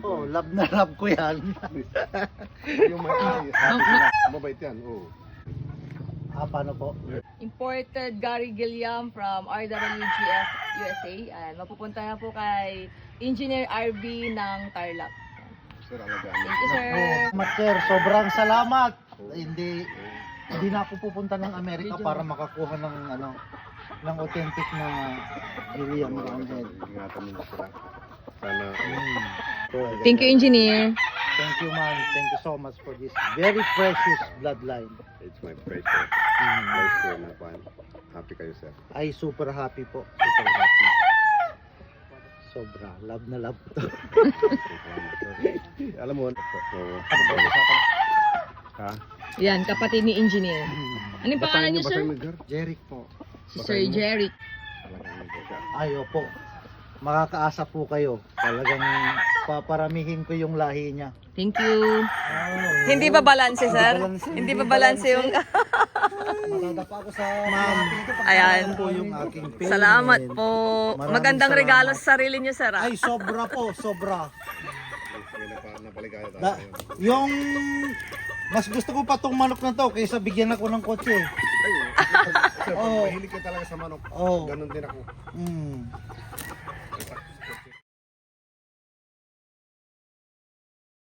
Ako, love na love ko yan. Yung mabait yan, oo. Paano po? Imported Gary Gilliam from RWGF USA. Mapupunta na po kay Engineer RB ng Tarlac. Sir, alagaan. Thank you, sir. Salamat, sir. Sobrang salamat. Hindi na ako pupunta ng Amerika para makakuha ng ng authentic na Gilliam Roundhead. Ingatan mo sila. Sana, Thank you, Engineer. Thank you, man. Thank you so much for this very precious bloodline. it's my pleasure. Pleasure na pan. Happy kayo, sir. Ay, super happy po. Super happy. Sobra. Love na love ko to. Alam mo, so, ha? Yan, kapatid ni Engineer. Anong pangalan niyo, sir? Jeric po. Si Sir Jeric. Ay, opo. Makakaasa po kayo. Talagang paparamihin ko yung lahi niya. Thank you. Hindi ba balanse, sir? Hindi ba balanse yung... Matadapa ako sa ma'am. Ayan. Po yung aking payment. Salamat po. Maraming Magandang salamat. regalo sa sarili niyo, sir. Ay, sobra po. Sobra. Napaligaya tayo. Yung mas gusto ko pa tong manok na to kaysa bigyan ako ng kotse. Sir, Oo. mahilig ka talaga sa manok. Oo. Ganon din ako. Mm.